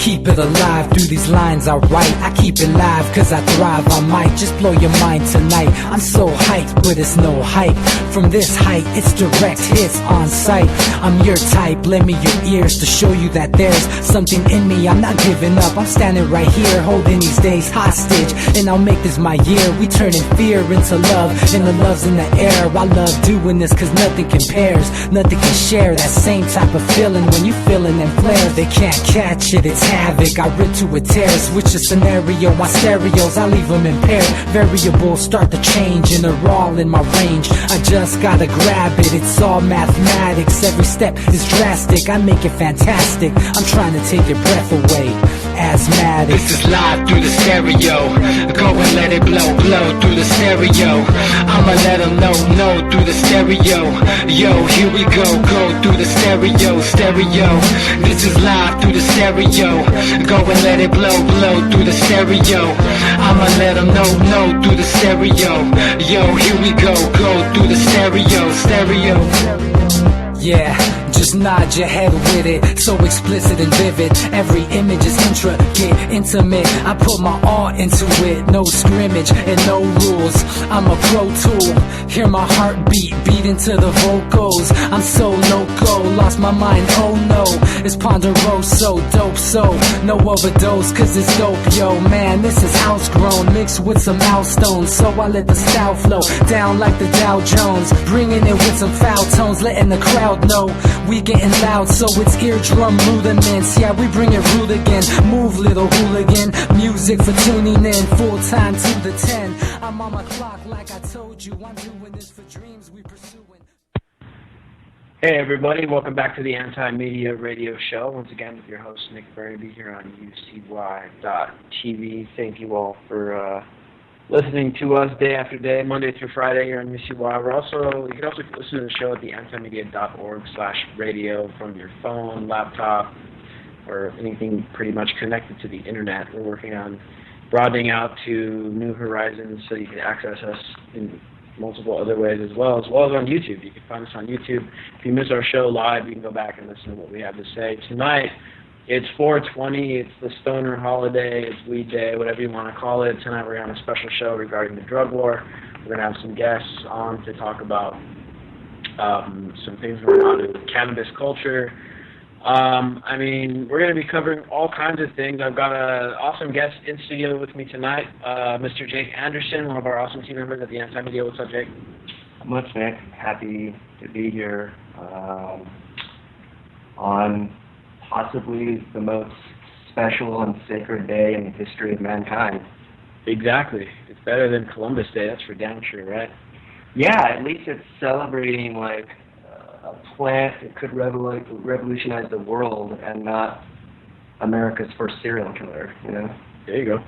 keep it alive through these lines I write. I keep it live cause I thrive. I might just blow your mind tonight. I'm so hyped, but it's no hype. From this height, it's direct hits on sight. I'm your type, lend me your ears to show you that there's something in me. I'm not giving up, I'm standing right here holding these days hostage, and I'll make this my year. We turning fear into love, and the love's in the air. I love doing this cause nothing compares, nothing can share that same type of feeling when you feeling and flare. They can't catch it, it's havoc. I rip to a tear, switch the scenario. My stereos, I leave them impaired. Variables start to change and they're all in my range. I just gotta grab it, it's all mathematics. Every step is drastic, I make it fantastic. I'm trying to take your breath away. Asthmatic. This is live through the stereo. Go and let it blow, blow through the stereo. I'ma let them know through the stereo. Yo, here we go through the stereo, stereo. This is live through the stereo. Go and let it blow, blow through the stereo. I'ma let them know through the stereo. Yo, here we go through the stereo, stereo. Yeah, just nod your head with it, so explicit and vivid. Every image is intricate, intimate. I put my all into it, no scrimmage and no rules. I'm a pro tool, hear my heartbeat, beat into the vocals. I'm so loco, lost my mind, oh no. It's ponderoso, dope, so no overdose, cause it's dope, yo. Man, this is house grown, mixed with some milestones. So I let the style flow down like the Dow Jones, bringing it with some foul tones, letting the crowd know we getting loud, so it's eardrum rudiments. Yeah, we bring it rude again. Move, little hooligan. Music for tuning in, full time to the 10. I'm on my clock like I told you. I'm doing this for dreams we pursuing. Hey everybody, welcome back to the Anti-Media Radio Show. Once again with your host Nick Bernabe here on UCY.TV. Thank you all for listening to us day after day, Monday through Friday here on UCY. You can also listen to the show at the antimedia.org/radio from your phone, laptop, or anything pretty much connected to the internet. We're working on broadening out to new horizons so you can access us in multiple other ways as well as on YouTube. You can find us on YouTube. If you miss our show live, you can go back and listen to what we have to say. Tonight, it's 420, it's the stoner holiday, it's weed day, whatever you want to call it. Tonight we're on a special show regarding the drug war. We're going to have some guests on to talk about some things going on in cannabis culture. We're going to be covering all kinds of things. I've got an awesome guest in studio with me tonight, Mr. Jake Anderson, one of our awesome team members at the Anti-Media. What's up, Jake? Not much, Nick. Happy to be here on possibly the most special and sacred day in the history of mankind. Exactly. It's better than Columbus Day, that's for damn sure, right? Yeah, at least it's celebrating like a plant that could revolutionize the world and not America's first serial killer, you know? There you go.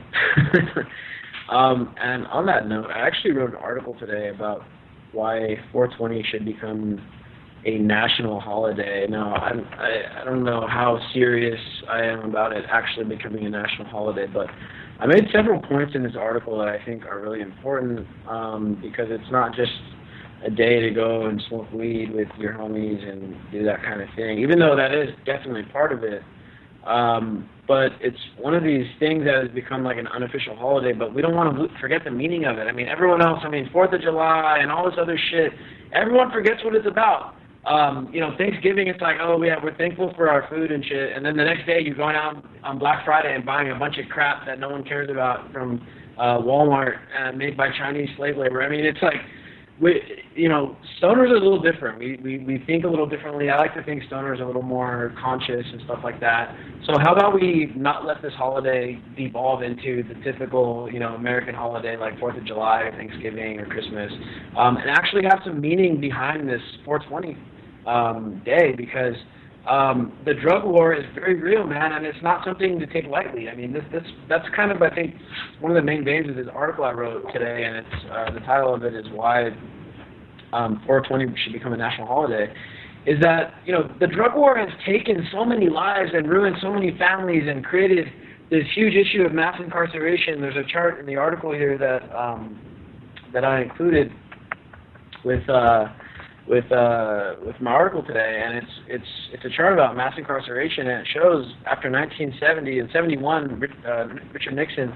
And on that note, I actually wrote an article today about why 420 should become a national holiday. Now, I don't know how serious I am about it actually becoming a national holiday, but I made several points in this article that I think are really important because it's not just a day to go and smoke weed with your homies and do that kind of thing, even though that is definitely part of it. But it's one of these things that has become like an unofficial holiday, but we don't want to forget the meaning of it. I mean, everyone else, 4th of July and all this other shit, everyone forgets what it's about. Thanksgiving, it's like, oh, yeah, we're thankful for our food and shit, and then the next day you're going out on Black Friday and buying a bunch of crap that no one cares about from Walmart made by Chinese slave labor. I mean, it's like, stoners are a little different. We think a little differently. I like to think stoners are a little more conscious and stuff like that. So how about we not let this holiday devolve into the typical, American holiday like 4th of July or Thanksgiving or Christmas, and actually have some meaning behind this 420 day, because the drug war is very real, man, and it's not something to take lightly. I mean, that's kind of, I think, one of the main veins of this article I wrote today, and it's the title of it is why 420 should become a national holiday, is that, the drug war has taken so many lives and ruined so many families and created this huge issue of mass incarceration. There's a chart in the article here that I included with my article today, and it's a chart about mass incarceration, and it shows after 1970 and 71, Richard Nixon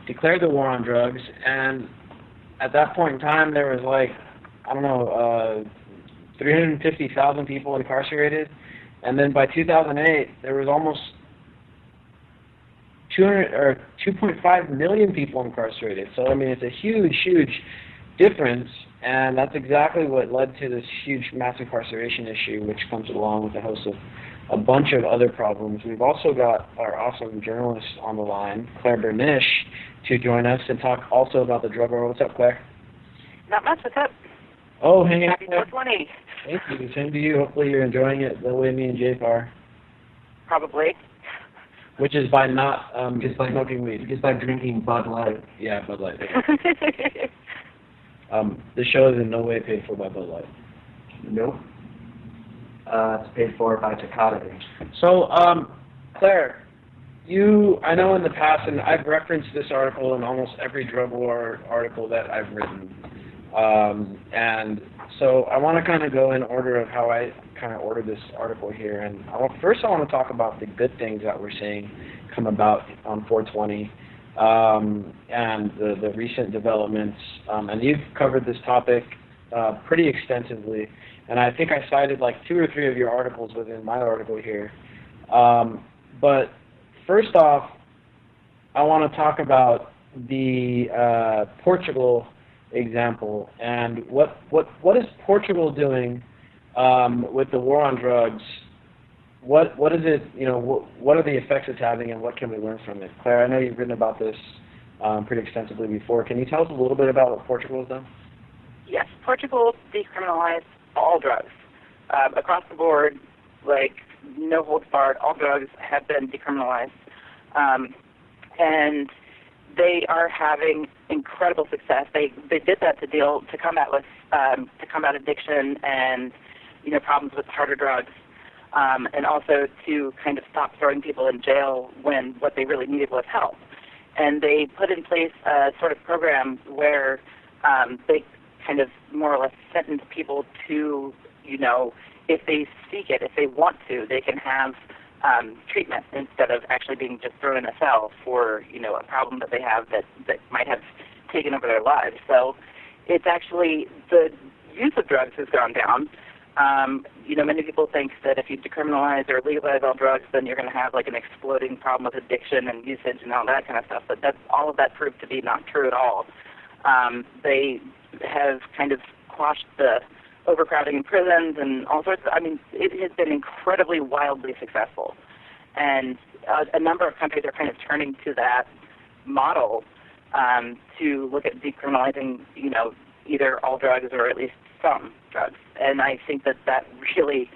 declared the war on drugs, and at that point in time there was 350,000 people incarcerated, and then by 2008 there was almost 2.5 million people incarcerated. So I mean, it's a huge difference, and that's exactly what led to this huge mass incarceration issue, which comes along with a host of a bunch of other problems. We've also got our awesome journalist on the line, Claire Bernabe, to join us and talk also about the drug war. What's up, Claire? Not much. What's up? Oh, hang on. Happy 420. Thank you. Same to you. Hopefully you're enjoying it the way me and Jake are. Probably. Which is by not smoking weed. Just by drinking Bud Light. Yeah, Bud Light. The show is in no way paid for by Bud Light. Nope. It's paid for by Tecate. So, Claire, I know in the past, and I've referenced this article in almost every drug war article that I've written. And so I want to kind of go in order of how I kind of ordered this article here. And first I want to talk about the good things that we're seeing come about on 420 and the recent developments. And you've covered this topic pretty extensively. And I think I cited like 2 or 3 of your articles within my article here. But first off, I want to talk about the Portugal example, and what is Portugal doing with the war on drugs? What is it? What are the effects it's having, and what can we learn from it? Claire, I know you've written about this pretty extensively before. Can you tell us a little bit about what Portugal has done? Yes, Portugal decriminalized all drugs across the board, like no holds barred. All drugs have been decriminalized, and they are having incredible success. They did that to combat addiction and problems with harder drugs, and also to kind of stop throwing people in jail when what they really needed was help. And they put in place a sort of program where they kind of more or less sentence people to, if they seek it, if they want to, they can have treatment instead of actually being just thrown in a cell for, a problem that they have that might have taken over their lives. So it's actually, the use of drugs has gone down. Many people think that if you decriminalize or legalize all drugs, then you're going to have like an exploding problem with addiction and usage and all that kind of stuff. But all of that proved to be not true at all. They have kind of quashed the overcrowding in prisons and all sorts of, it has been incredibly wildly successful. And a number of countries are kind of turning to that model to look at decriminalizing, either all drugs or at least some drugs. And I think that really,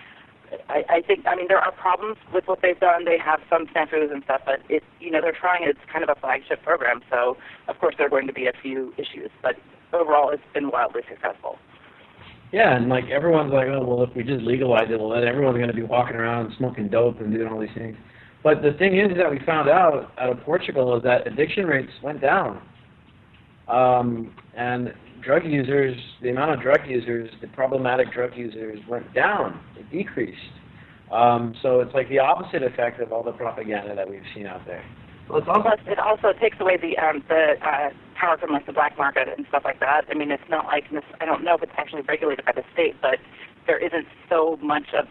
I think there are problems with what they've done. They have some snafus and stuff, but they're trying, it's kind of a flagship program. So, of course, there are going to be a few issues. But overall, it's been wildly successful. Yeah, and like everyone's like, oh, well, if we just legalize it, well, then everyone's going to be walking around smoking dope and doing all these things. But the thing is that we found out of Portugal is that addiction rates went down. And drug users, the amount of drug users, the problematic drug users went down. It decreased. So it's like the opposite effect of all the propaganda that we've seen out there. Well, it also takes away the power from like the black market and stuff like that. It's not like this, I don't know if it's actually regulated by the state, but there isn't so much of.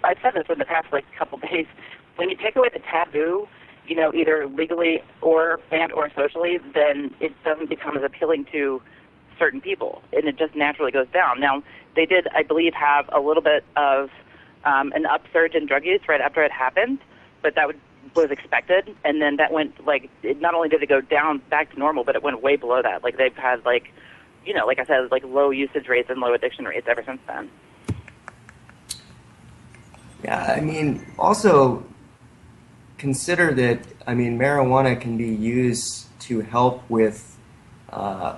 I've said this in the past like couple days. When you take away the taboo, either legally or socially, then it doesn't become as appealing to certain people, and it just naturally goes down. Now, they did, I believe, have a little bit of an upsurge in drug use right after it happened, but that was expected, and then that went, not only did it go down back to normal, but it went way below that. Like, they've had, like I said, low usage rates and low addiction rates ever since then. Yeah, also consider that, marijuana can be used to help with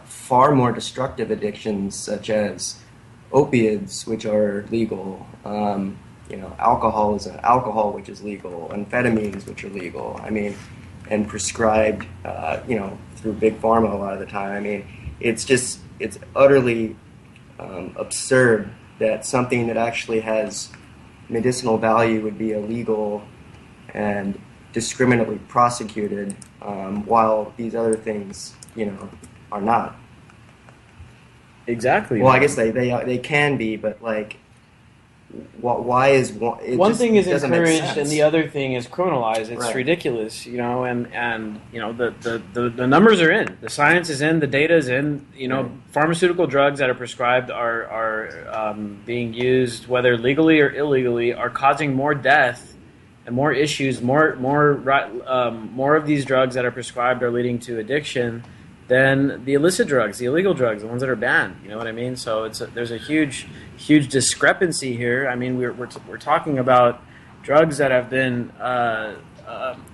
far more destructive addictions, such as opiates, which are legal, alcohol, which is legal, amphetamines, which are legal, and prescribed, through Big Pharma a lot of the time. It's utterly absurd that something that actually has medicinal value would be illegal and discriminately prosecuted, while these other things, are not. Exactly. Well, I guess they can be, but like, why is one? One thing is doesn't make encouraged, sense. and the other thing is criminalized. It's Right. ridiculous, and the numbers are in, the science is in, the data is in. Right. Pharmaceutical drugs that are prescribed are being used, whether legally or illegally, are causing more death and more issues. More of these drugs that are prescribed are leading to addiction than the illicit drugs, the illegal drugs, the ones that are banned. You know what I mean? So there's a huge discrepancy here. I mean, we're talking about drugs that have been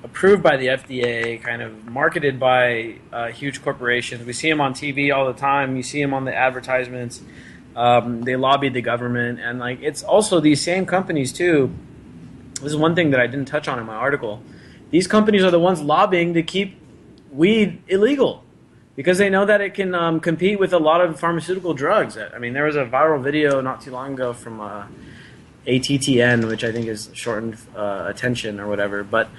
approved by the FDA, kind of marketed by huge corporations. We see them on TV all the time. You see them on the advertisements. They lobbied the government, and like it's also these same companies too. This is one thing that I didn't touch on in my article. These companies are the ones lobbying to keep weed illegal, because they know that it can compete with a lot of pharmaceutical drugs. I mean, there was a viral video not too long ago from ATTN, which I think is shortened attention or whatever. But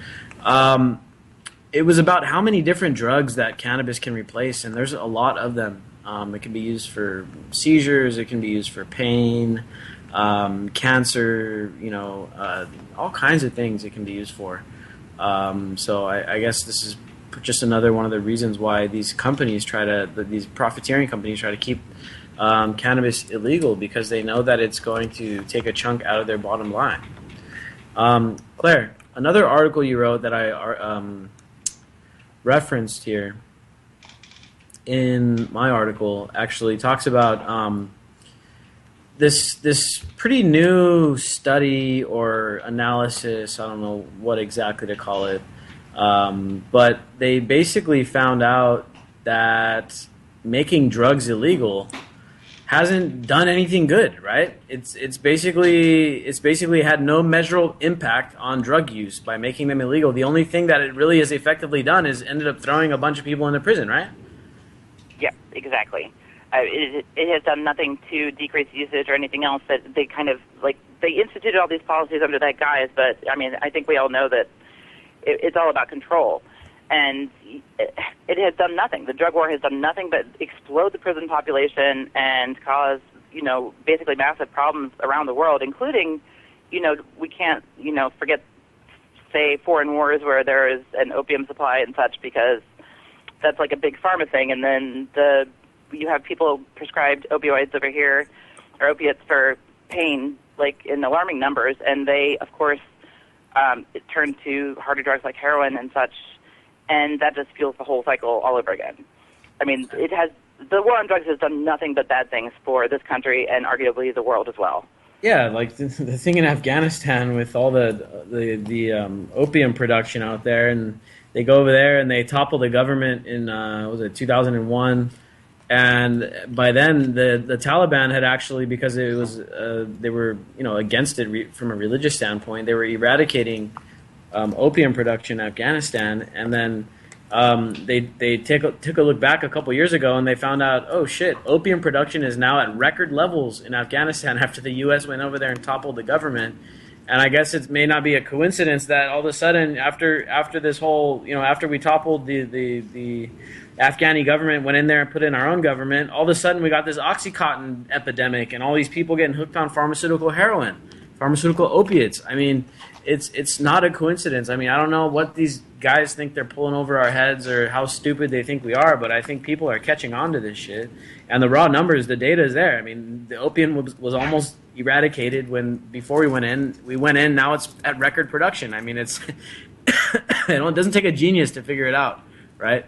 it was about how many different drugs that cannabis can replace, and there's a lot of them. It can be used for seizures. It can be used for pain, cancer, all kinds of things it can be used for. So I guess this is just another one of the reasons why these companies these profiteering companies try to keep cannabis illegal, because they know that it's going to take a chunk out of their bottom line. Claire, another article you wrote that I referenced here in my article actually talks about this pretty new study or analysis. I don't know what exactly to call it. But they basically found out that making drugs illegal hasn't done anything good, right? It's basically had no measurable impact on drug use by making them illegal. The only thing that it really has effectively done is ended up throwing a bunch of people into prison, right? Yeah, exactly. It has done nothing to decrease usage or anything else. That they kind of they instituted all these policies under that guise, but I mean, I think we all know that it's all about control, and it has done nothing. The drug war has done nothing but explode the prison population and cause, basically massive problems around the world, including, we can't, forget, say, foreign wars where there is an opium supply and such, because that's like a big pharma thing, and then you have people prescribed opioids over here, or opiates for pain, like in alarming numbers, and they, of course, it turned to harder drugs like heroin and such, and that just fuels the whole cycle all over again. I mean, the war on drugs has done nothing but bad things for this country and arguably the world as well. Yeah, like the thing in Afghanistan with all the opium production out there, and they go over there and they topple the government in 2001. And by then, the Taliban had actually, because it was they were against it from a religious standpoint, they were eradicating opium production in Afghanistan, and then they took a look back a couple years ago and they found out, oh shit, opium production is now at record levels in Afghanistan after the U.S. went over there and toppled the government. And I guess it may not be a coincidence that all of a sudden, after this whole, after we toppled the Afghani government, went in there and put in our own government, all of a sudden we got this Oxycontin epidemic and all these people getting hooked on pharmaceutical heroin, pharmaceutical opiates. I mean, it's not a coincidence. I mean, I don't know what these guys think they're pulling over our heads or how stupid they think we are, but I think people are catching on to this shit. And the raw numbers, the data is there. I mean, the opium was almost eradicated before we went in. We went in, now it's at record production. I mean, it's it doesn't take a genius to figure it out, right?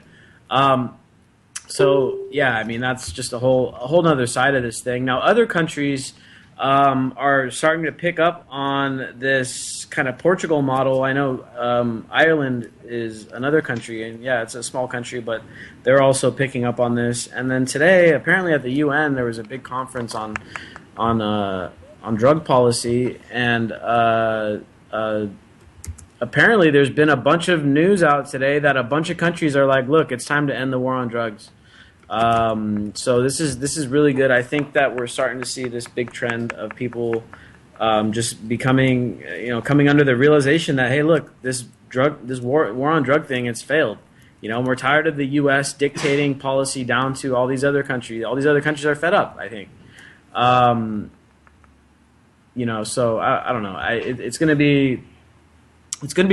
So yeah, I mean, that's just a whole nother side of this thing. Now, other countries are starting to pick up on this kind of Portugal model. I know Ireland is another country, and yeah, it's a small country, but they're also picking up on this. And then today, apparently at the UN, there was a big conference on drug policy, and apparently there's been a bunch of news out today that a bunch of countries are like, look, it's time to end the war on drugs. So this is really good. I think that we're starting to see this big trend of people just becoming, coming under the realization that, hey, look, this war on drug thing, it's failed. We're tired of the U.S. dictating policy down to all these other countries. All these other countries are fed up, I think. So I don't know. It's going to be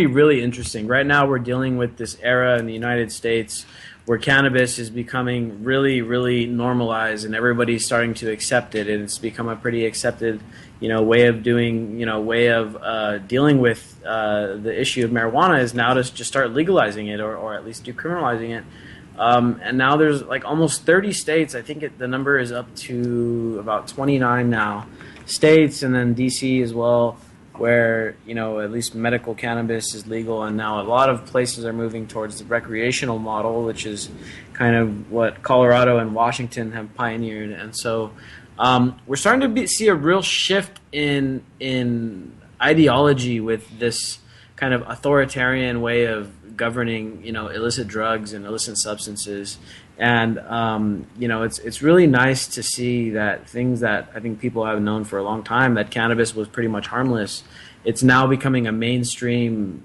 really interesting. Right now, we're dealing with this era in the United States where cannabis is becoming really, really normalized, and everybody's starting to accept it, and it's become a pretty accepted, way of doing, way of dealing with the issue of marijuana is now to just start legalizing it, or at least decriminalizing it. And now there's like almost 30 states. I think the number is up to about 29 now states, and then DC as well, where at least medical cannabis is legal, and now a lot of places are moving towards the recreational model, which is kind of what Colorado and Washington have pioneered. And so we're starting to see a real shift in ideology with this kind of authoritarian way of governing illicit drugs and illicit substances. And it's really nice to see that things that I think people have known for a long time, that cannabis was pretty much harmless, it's now becoming a mainstream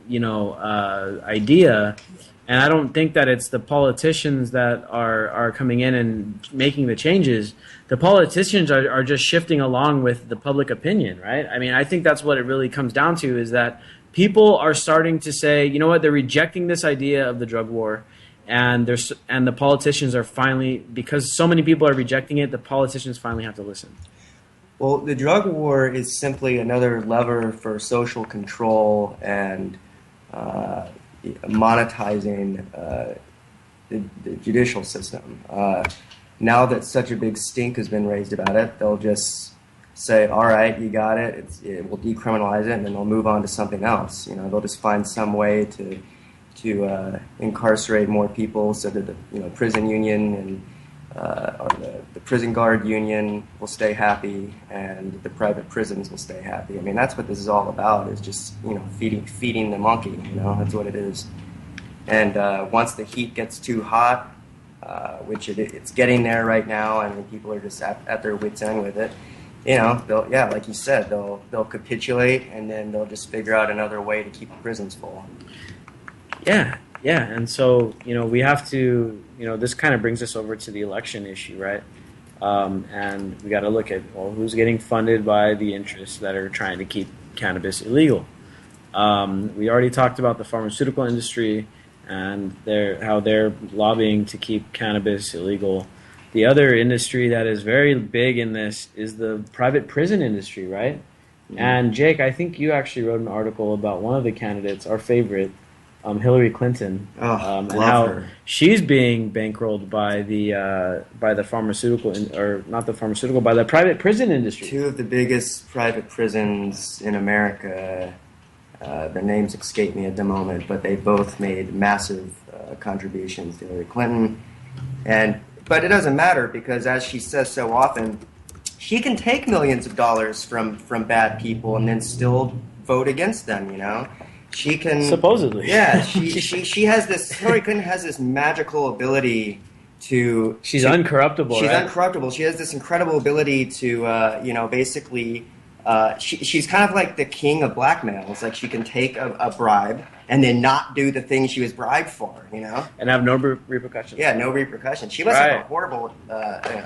idea. And I don't think that it's the politicians that are coming in and making the changes. The politicians are just shifting along with the public opinion, right? I mean, I think that's what it really comes down to, is that people are starting to say, you know what, they're rejecting this idea of the drug war. And the politicians are finally, because so many people are rejecting it, the politicians finally have to listen. Well, the drug war is simply another lever for social control and monetizing the judicial system. Now that such a big stink has been raised about it, they'll just say, all right, you got it, we'll decriminalize it, and then they'll move on to something else. They'll just find some way to incarcerate more people, so that the prison union and or the prison guard union will stay happy, and the private prisons will stay happy. I mean, that's what this is all about, is just feeding the monkey. That's what it is. And once the heat gets too hot, which it's getting there right now, I mean, people are just at their wits' end with it. They'll, like you said, they'll capitulate, and then they'll just figure out another way to keep the prisons full. Yeah, and so we have to, this kind of brings us over to the election issue, right? And we got to look at, who's getting funded by the interests that are trying to keep cannabis illegal. We already talked about the pharmaceutical industry and how they're lobbying to keep cannabis illegal. The other industry that is very big in this is the private prison industry, right? Mm-hmm. And Jake, I think you actually wrote an article about one of the candidates, our favorite, Hillary Clinton, and how her. She's being bankrolled by the pharmaceutical, by the private prison industry. Two of the biggest private prisons in America, their names escape me at the moment, but they both made massive contributions to Hillary Clinton. But it doesn't matter, because as she says so often, she can take millions of dollars from bad people and then still vote against them, She can supposedly. Yeah, she has this. Hillary Clinton has this magical ability to. She's uncorruptible. She's right? uncorruptible. She has this incredible ability to, basically. She's kind of like the king of blackmail. It's like she can take a bribe and then not do the thing she was bribed for, and have no repercussions. Yeah, no repercussions. She must have a horrible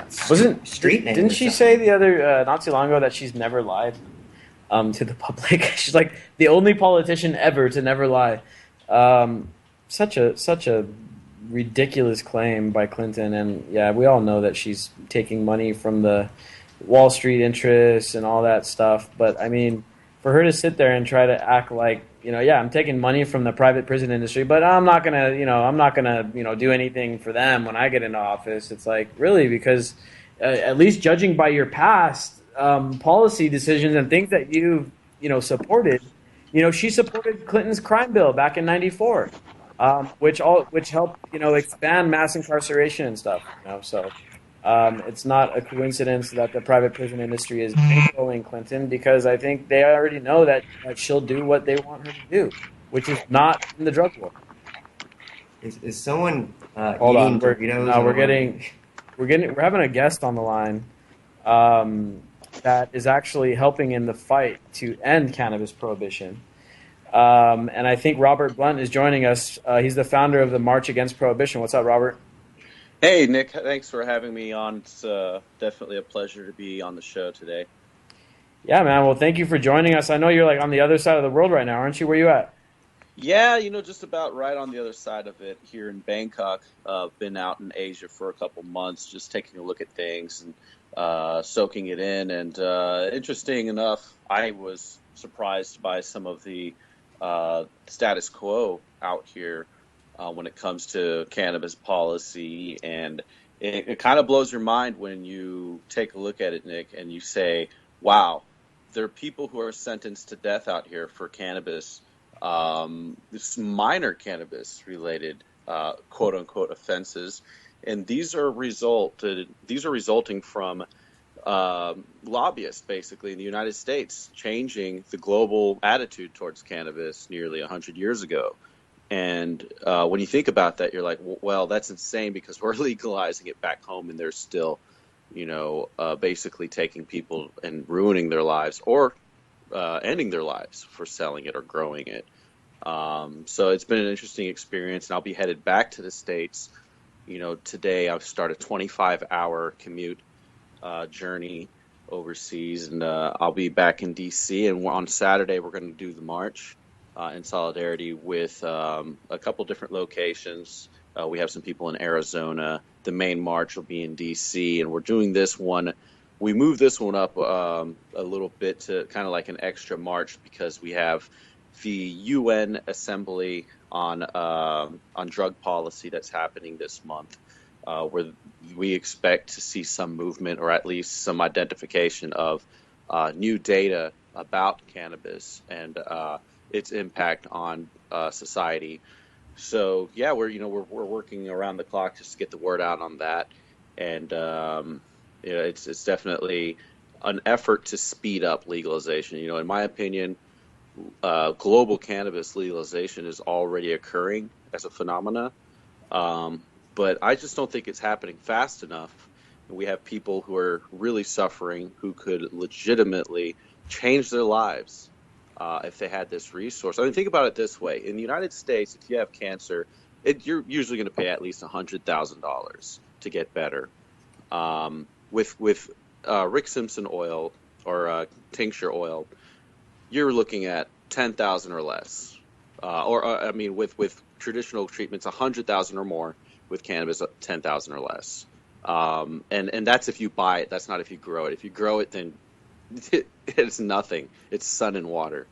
street name. Didn't she say the other not too long ago that she's never lied? To the public. She's like the only politician ever to never lie. Such a ridiculous claim by Clinton, and yeah, we all know that she's taking money from the Wall Street interests and all that stuff. But I mean, for her to sit there and try to act like, I'm taking money from the private prison industry, but I'm not gonna do anything for them when I get into office. It's like, really, because at least judging by your past policy decisions and things that you've supported, she supported Clinton's crime bill back in '94, which helped expand mass incarceration and stuff. So it's not a coincidence that the private prison industry is bankrolling Clinton, because I think they already know that she'll do what they want her to do, which is not in the drug war. Is someone Hold eating on, Doritos? we're getting we're having a guest on the line that is actually helping in the fight to end cannabis prohibition. And I think Robert Blunt is joining us. He's the founder of the March Against Prohibition. What's up, Robert? Hey, Nick. Thanks for having me on. It's definitely a pleasure to be on the show today. Yeah, man. Well, thank you for joining us. I know you're like on the other side of the world right now, aren't you? Where you at? Yeah, just about right on the other side of it here in Bangkok. Been out in Asia for a couple months, just taking a look at things and soaking it in. And interesting enough, I was surprised by some of the status quo out here when it comes to cannabis policy. And it kind of blows your mind when you take a look at it, Nick, and you say, wow, there are people who are sentenced to death out here for cannabis, this minor cannabis-related quote-unquote offenses, and these are resulting from lobbyists, basically, in the United States, changing the global attitude towards cannabis nearly 100 years ago. And when you think about that, you're like, well, that's insane because we're legalizing it back home, and they're still basically taking people and ruining their lives or ending their lives for selling it or growing it. So it's been an interesting experience, and I'll be headed back to the States. Today I've started a 25-hour commute journey overseas, and I'll be back in D.C., and on Saturday we're going to do the march in solidarity with a couple different locations. We have some people in Arizona. The main march will be in D.C., and we're doing this one. We moved this one up a little bit to kind of like an extra march because we have the UN Assembly on drug policy that's happening this month, where we expect to see some movement or at least some identification of new data about cannabis and its impact on society. So yeah, we're working around the clock just to get the word out on that, and it's definitely an effort to speed up legalization. In my opinion, global cannabis legalization is already occurring as a phenomena, but I just don't think it's happening fast enough. We have people who are really suffering who could legitimately change their lives if they had this resource. I mean, think about it this way. In the United States, if you have cancer, you're usually going to pay at least $100,000 to get better. With Rick Simpson oil or tincture oil, you're looking at $10,000 or less. With traditional treatments, $100,000 or more. With cannabis, $10,000 or less. And that's if you buy it. That's not if you grow it. If you grow it, then it's nothing. It's sun and water.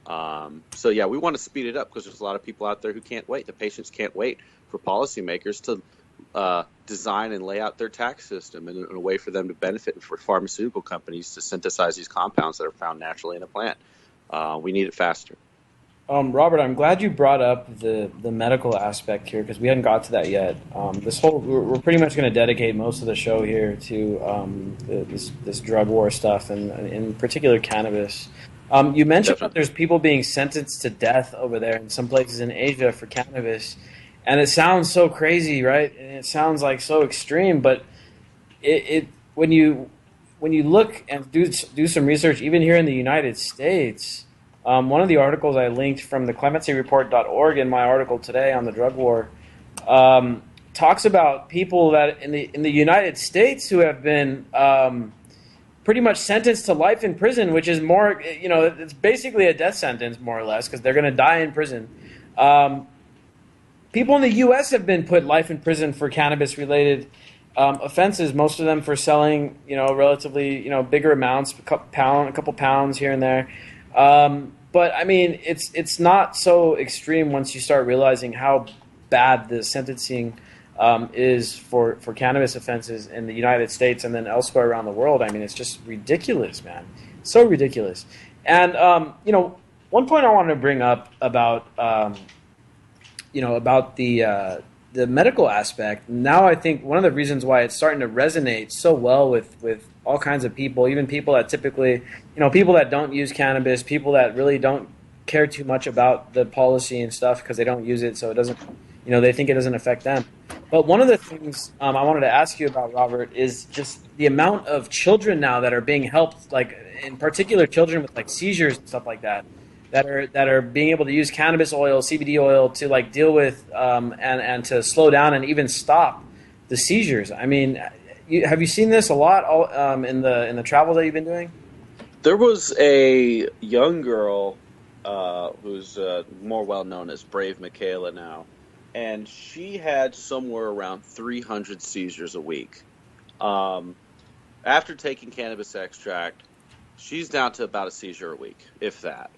So yeah, we want to speed it up because there's a lot of people out there who can't wait. The patients can't wait for policymakers to design and lay out their tax system in a way for them to benefit, and for pharmaceutical companies to synthesize these compounds that are found naturally in a plant. We need it faster. Robert, I'm glad you brought up the medical aspect here because we hadn't got to that yet. We're pretty much going to dedicate most of the show here to this drug war stuff, and in particular cannabis. You mentioned that there's people being sentenced to death over there in some places in Asia for cannabis, and it sounds so crazy, right? And it sounds like so extreme, but when you look and do some research, even here in the United States. One of the articles I linked from the clemencyreport.org in my article today on the drug war talks about people that in the United States who have been pretty much sentenced to life in prison, which is more, it's basically a death sentence more or less because they're going to die in prison. People in the U.S. have been put life in prison for cannabis-related offenses, most of them for selling, relatively, bigger amounts, a couple pounds here and there. But I mean, it's not so extreme once you start realizing how bad the sentencing is for cannabis offenses in the United States and then elsewhere around the world. I mean, it's just ridiculous, man. So ridiculous. And one point I wanted to bring up about about the medical aspect. Now I think one of the reasons why it's starting to resonate so well with all kinds of people, even people that typically, people that don't use cannabis, people that really don't care too much about the policy and stuff because they don't use it, so it doesn't, they think it doesn't affect them. But one of the things I wanted to ask you about, Robert, is just the amount of children now that are being helped, like in particular children with like seizures and stuff like that, that are being able to use cannabis oil, CBD oil to like deal with and to slow down and even stop the seizures. I mean, have you seen this a lot in the travel that you've been doing? There was a young girl who's more well known as Brave Michaela now, and she had somewhere around 300 seizures a week. After taking cannabis extract, she's down to about a seizure a week, if that.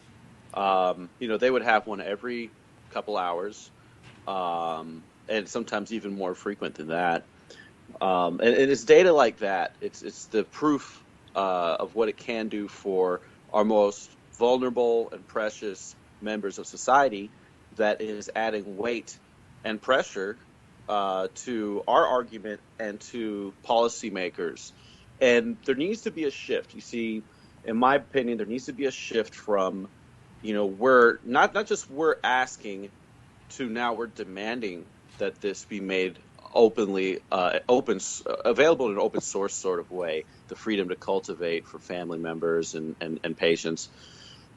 They would have one every couple hours, and sometimes even more frequent than that. And it's data like that. It's the proof of what it can do for our most vulnerable and precious members of society that is adding weight and pressure to our argument and to policymakers. And there needs to be a shift. You see, in my opinion, there needs to be a shift from, we're not just we're asking to now we're demanding that this be made openly available in an open source sort of way, the freedom to cultivate for family members and patients.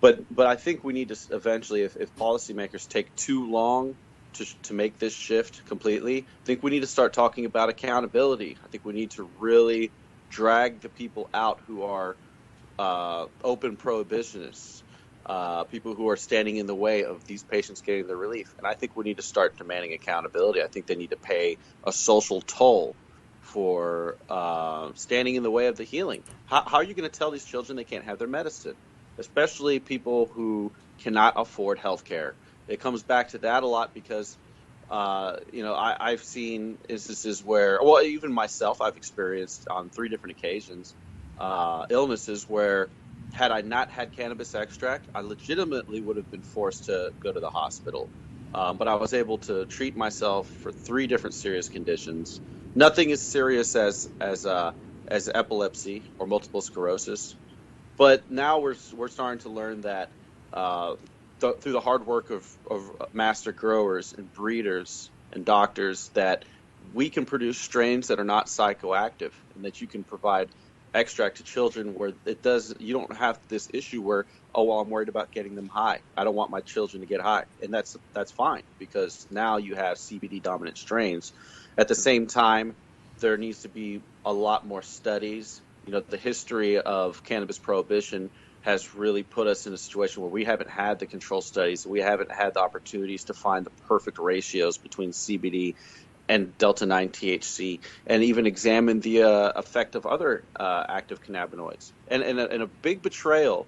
But I think we need to eventually, if policymakers take too long to make this shift completely, I think we need to start talking about accountability. I think we need to really drag the people out who are open prohibitionists, people who are standing in the way of these patients getting their relief. And I think we need to start demanding accountability. I think they need to pay a social toll for standing in the way of the healing. How are you going to tell these children they can't have their medicine, especially people who cannot afford health care? It comes back to that a lot because, I've seen instances where, well, even myself, I've experienced on 3 different occasions illnesses where had I not had cannabis extract, I legitimately would have been forced to go to the hospital. But I was able to treat myself for 3 different serious conditions. Nothing as serious as epilepsy or multiple sclerosis. But now we're starting to learn that through the hard work of master growers and breeders and doctors that we can produce strains that are not psychoactive and that you can provide extract to children where you don't have this issue where, I'm worried about getting them high. I don't want my children to get high. And that's fine because now you have CBD dominant strains. At the same time, there needs to be a lot more studies. The history of cannabis prohibition has really put us in a situation where we haven't had the control studies. We haven't had the opportunities to find the perfect ratios between CBD and Delta-9 THC, and even examine the effect of other active cannabinoids. And a big betrayal,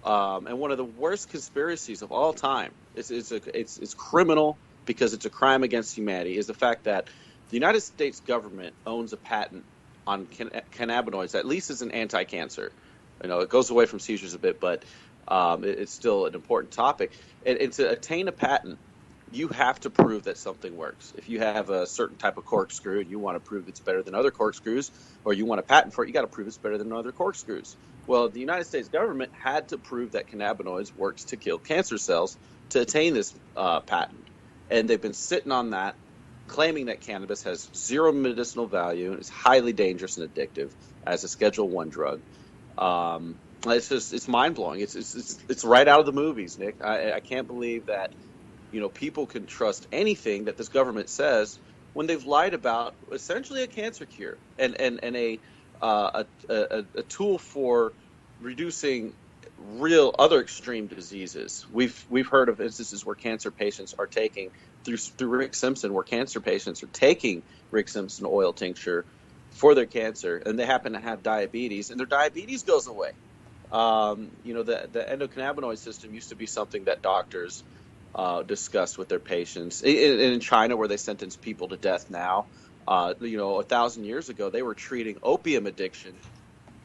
and one of the worst conspiracies of all time, it's criminal because it's a crime against humanity, is the fact that the United States government owns a patent on cannabinoids, at least as an anti-cancer. It goes away from seizures a bit, but it's still an important topic. And to attain a patent, you have to prove that something works. If you have a certain type of corkscrew and you want to prove it's better than other corkscrews, or you want a patent for it, you got to prove it's better than other corkscrews. Well, the United States government had to prove that cannabinoids works to kill cancer cells to attain this patent. And they've been sitting on that, claiming that cannabis has 0 medicinal value and is highly dangerous and addictive as a Schedule I drug. It's mind-blowing. It's right out of the movies, Nick. I can't believe that people can trust anything that this government says when they've lied about essentially a cancer cure and a tool for reducing real other extreme diseases. We've heard of instances where cancer patients are taking through Rick Simpson, where cancer patients are taking Rick Simpson oil tincture for their cancer, and they happen to have diabetes, and their diabetes goes away. The endocannabinoid system used to be something that doctors discussed with their patients. In China, where they sentence people to death now, 1,000 years ago, they were treating opium addiction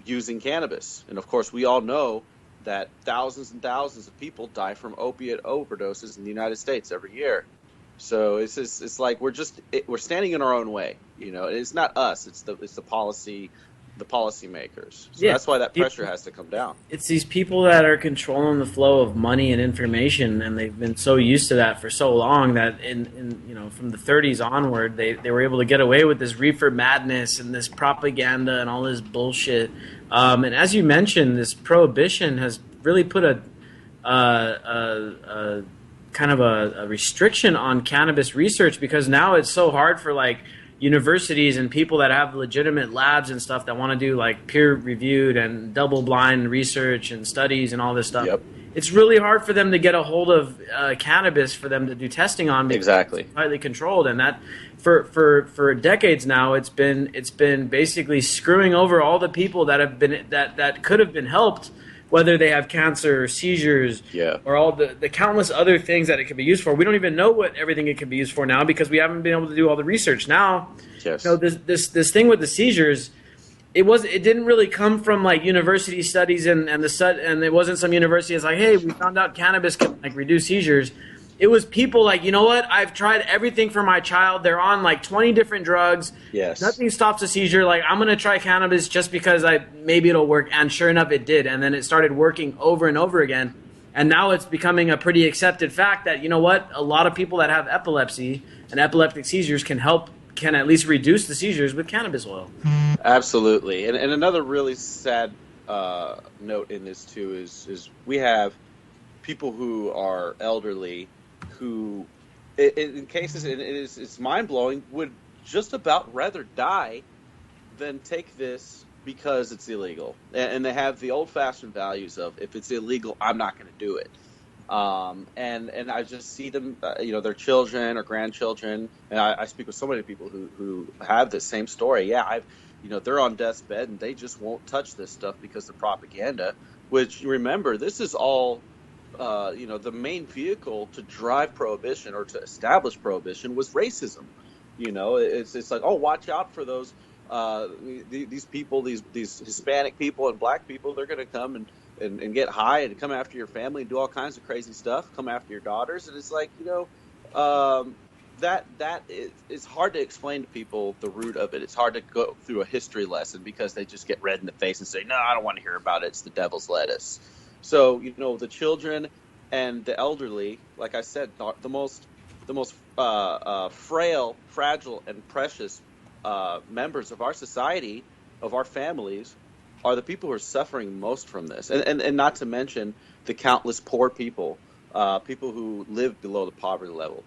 using cannabis. And of course, we all know that thousands and thousands of people die from opiate overdoses in the United States every year. So it's like we're standing in our own way. It's not us. It's the policy the policymakers. So Yeah. that's why that pressure has to come down. It's these people that are controlling the flow of money and information, and they've been so used to that for so long that in from the 30s onward, they were able to get away with this reefer madness and this propaganda and all this bullshit. And as you mentioned, this prohibition has really put a kind of a restriction on cannabis research, because now it's so hard for like universities and people that have legitimate labs and stuff that want to do like peer-reviewed and double-blind research and studies and all this stuff. Yep. It's really hard for them to get a hold of cannabis for them to do testing on. Exactly. It's highly controlled, and that for decades now, it's been basically screwing over all the people that have been that could have been helped, whether they have cancer or seizures, or all the countless other things that it could be used for. We don't even know what everything it could be used for now, because we haven't been able to do all the research. Now, Yes. This thing with the seizures, it didn't really come from like university studies and it wasn't some university that's like, hey, we found out cannabis can like reduce seizures. It was people like, you know what? I've tried everything for my child. They're on like 20 different drugs. Yes. Nothing stops a seizure. Like, I'm going to try cannabis just because maybe it'll work. And sure enough, it did. And then it started working over and over again. And now it's becoming a pretty accepted fact that, you know what? A lot of people that have epilepsy and epileptic seizures can at least reduce the seizures with cannabis oil. Absolutely. And another really sad note in this too is we have people who are elderly who, in cases, and it's mind-blowing, would just about rather die than take this because it's illegal. And they have the old-fashioned values of, if it's illegal, I'm not going to do it. And I just see them, their children or grandchildren, and I speak with so many people who have the same story. Yeah, they're on death's bed and they just won't touch this stuff because of propaganda, which, remember, this is all the main vehicle to drive prohibition or to establish prohibition was racism. It's like, oh, watch out for those these people, these Hispanic people and black people. They're going to come and get high and come after your family and do all kinds of crazy stuff. Come after your daughters, and it's like that is hard to explain to people the root of it. It's hard to go through a history lesson because they just get red in the face and say, no, I don't want to hear about it. It's the devil's lettuce. So, the children and the elderly, like I said, the most frail, fragile, and precious members of our society, of our families, are the people who are suffering most from this. And not to mention the countless poor people, people who live below the poverty level,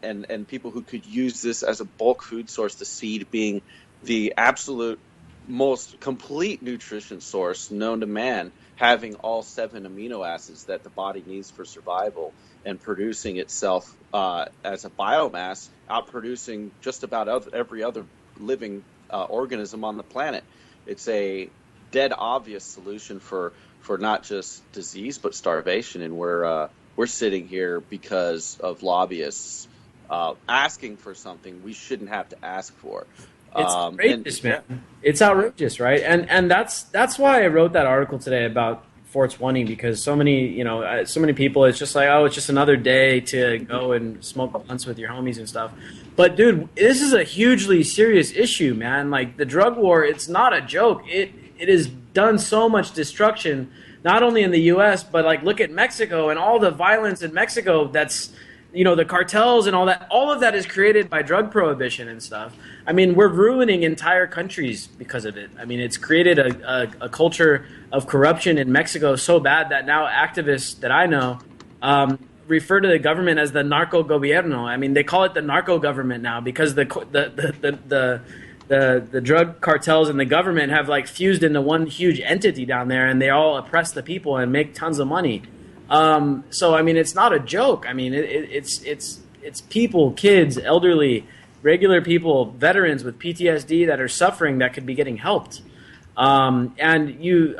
and people who could use this as a bulk food source, the seed being the absolute most complete nutrition source known to man, having all 7 amino acids that the body needs for survival and producing itself as a biomass, outproducing just about every other living organism on the planet. It's a dead obvious solution for not just disease but starvation, and we're sitting here because of lobbyists asking for something we shouldn't have to ask for. It's outrageous, man. It's outrageous, right? And that's why I wrote that article today about 420, because so many people, it's just like, oh, it's just another day to go and smoke blunts with your homies and stuff. But dude, this is a hugely serious issue, man. Like, the drug war, it's not a joke. It has done so much destruction, not only in the U.S., but like, look at Mexico and all the violence in Mexico. That's, the cartels and all that. All of that is created by drug prohibition and stuff. I mean, we're ruining entire countries because of it. I mean, it's created a culture of corruption in Mexico so bad that now activists that I know refer to the government as the narco gobierno. I mean, they call it the narco government now because the drug cartels and the government have like fused into one huge entity down there, and they all oppress the people and make tons of money. So I mean, it's not a joke. I mean, it's people, kids, elderly, regular people, veterans with PTSD that are suffering that could be getting helped. And you,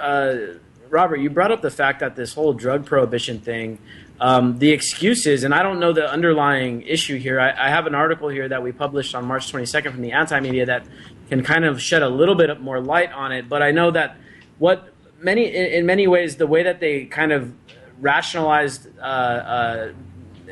Robert, you brought up the fact that this whole drug prohibition thing, the excuses, and I don't know the underlying issue here. I have an article here that we published on March 22nd from the Anti-Media that can kind of shed a little bit more light on it. But I know that in many ways, the way that they kind of rationalized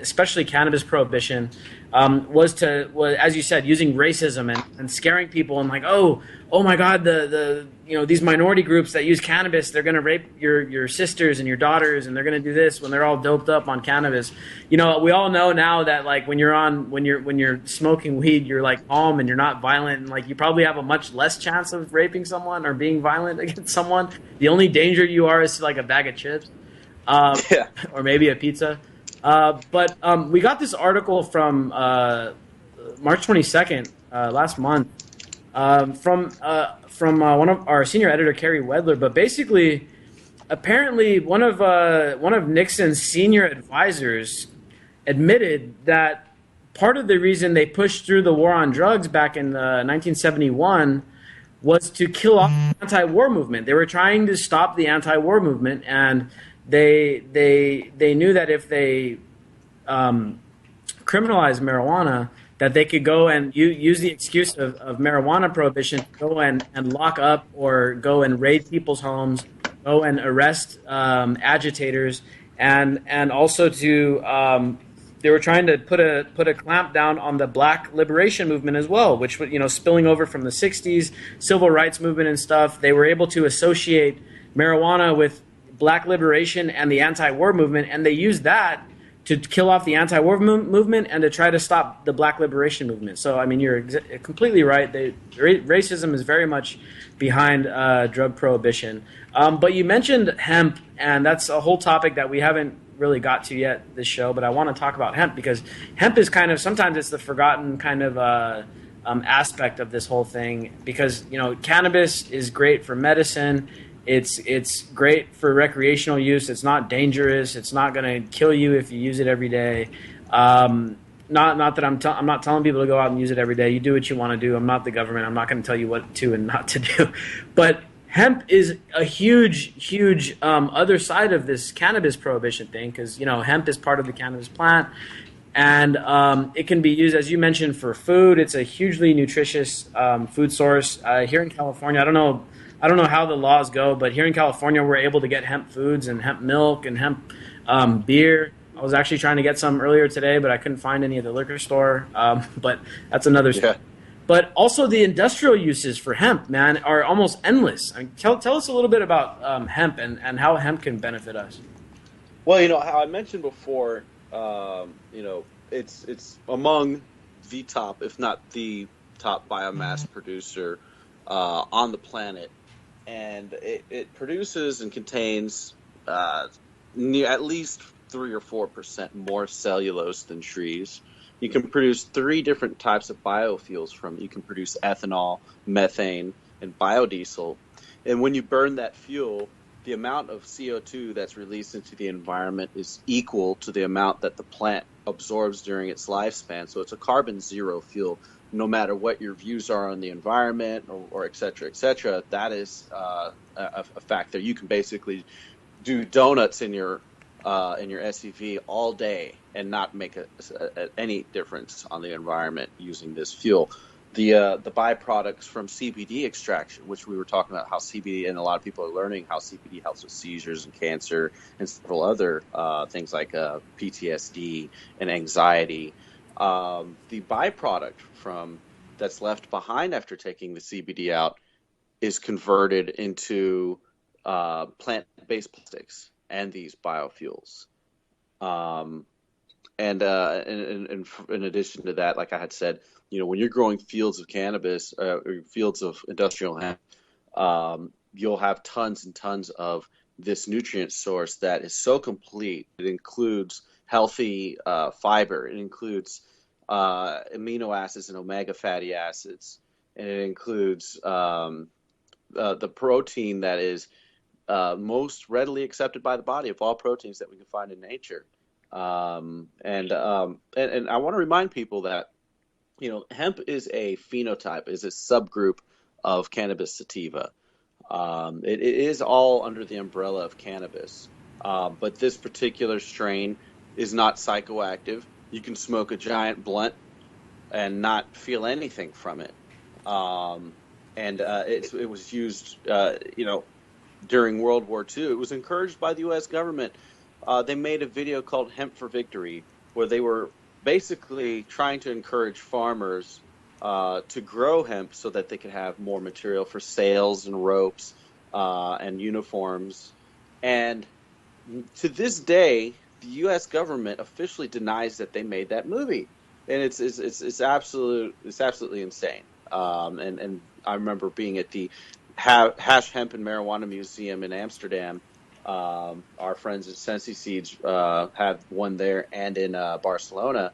especially cannabis prohibition, was, as you said, using racism and scaring people and like, oh my God, these minority groups that use cannabis, they're going to rape your sisters and your daughters, and they're going to do this when they're all doped up on cannabis. We all know now that like when you're smoking weed, you're like calm and you're not violent, and like you probably have a much less chance of raping someone or being violent against someone. The only danger you are is like a bag of chips, or maybe a pizza. But we got this article from March 22nd last month from one of our senior editor, Carrie Wedler. But basically, apparently, one of Nixon's senior advisors admitted that part of the reason they pushed through the war on drugs back in 1971 was to kill off the anti-war movement. They were trying to stop the anti-war movement, and they knew that if they criminalized marijuana, that they could go and use the excuse of marijuana prohibition to go and lock up or go and raid people's homes, go and arrest agitators, and also to they were trying to put a clamp down on the Black liberation movement as well, which spilling over from the 60s civil rights movement and stuff. They were able to associate marijuana with Black liberation and the anti-war movement, and they used that to kill off the anti-war movement and to try to stop the Black liberation movement. So, I mean, you're completely right. Racism is very much behind drug prohibition. But you mentioned hemp, and that's a whole topic that we haven't really got to yet this show, but I want to talk about hemp because hemp is kind of, sometimes it's the forgotten kind of aspect of this whole thing, because, cannabis is great for medicine. It's great for recreational use. It's not dangerous. It's not going to kill you if you use it every day. Not that I'm not telling people to go out and use it every day. You do what you want to do. I'm not the government. I'm not going to tell you what to and not to do. But hemp is a huge other side of this cannabis prohibition thing, because hemp is part of the cannabis plant, and it can be used, as you mentioned, for food. It's a hugely nutritious food source. Here in California, I don't know how the laws go, but here in California, we're able to get hemp foods and hemp milk and hemp beer. I was actually trying to get some earlier today, but I couldn't find any at the liquor store. But that's another story. But also the industrial uses for hemp, man, are almost endless. I mean, tell us a little bit about hemp and how hemp can benefit us. Well, how I mentioned before, it's among the top, if not the top biomass producer on the planet. And it produces and contains at least 3 or 4% more cellulose than trees. You can produce 3 different types of biofuels from it. You can produce ethanol, methane, and biodiesel. And when you burn that fuel, the amount of CO2 that's released into the environment is equal to the amount that the plant absorbs during its lifespan. So it's a carbon zero fuel. No matter what your views are on the environment or et cetera, that is a fact there. You can basically do donuts in your SUV all day and not make any difference on the environment using this fuel. The byproducts from CBD extraction, which we were talking about, how CBD, and a lot of people are learning how CBD helps with seizures and cancer and several other things like PTSD and anxiety. The byproduct that's left behind after taking the CBD out is converted into plant-based plastics and these biofuels. And in addition to that, like I had said, when you're growing fields of cannabis or fields of industrial hemp, you'll have tons and tons of this nutrient source that is so complete. It includes healthy fiber. It includes amino acids and omega fatty acids, and it includes the protein that is most readily accepted by the body of all proteins that we can find in nature. And I want to remind people that hemp is a phenotype, is a subgroup of cannabis sativa. It is all under the umbrella of cannabis, but this particular strain is not psychoactive. You can smoke a giant blunt and not feel anything from it. It was used, during World War II. It was encouraged by the U.S. government. They made a video called Hemp for Victory, where they were basically trying to encourage farmers to grow hemp so that they could have more material for sails and ropes and uniforms. And to this day, the U.S. government officially denies that they made that movie, and it's absolutely insane. And I remember being at the Hash Hemp and Marijuana Museum in Amsterdam. Our friends at Sensi Seeds have one there and in Barcelona,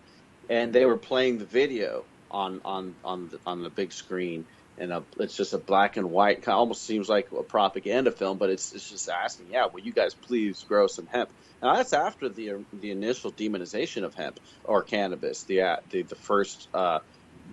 and they were playing the video on the big screen, and it's just a black and white, kind of almost seems like a propaganda film, but it's just asking, yeah, will you guys please grow some hemp? Now that's after the initial demonization of hemp or cannabis, the first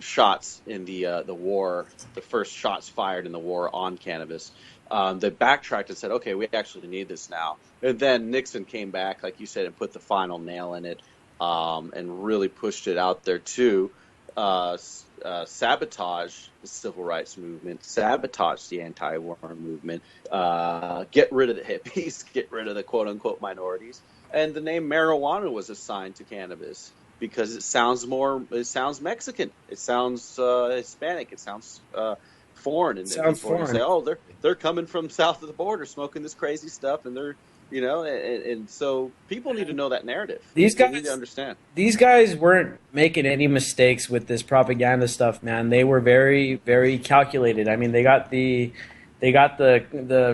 shots in the war, the first shots fired in the war on cannabis. They backtracked and said, okay, we actually need this now. And then Nixon came back, like you said, and put the final nail in it, and really pushed it out there too. Sabotage the civil rights movement, sabotage the anti-war movement, get rid of the hippies, get rid of the quote-unquote minorities. And the name marijuana was assigned to cannabis because it sounds Mexican, it sounds Hispanic, it sounds foreign, and Sounds people foreign. say, oh, they're coming from south of the border smoking this crazy stuff, and they're and so people need to know that narrative. These They guys need to understand. These guys weren't making any mistakes with this propaganda stuff, man. They were very, very calculated. I mean, they got the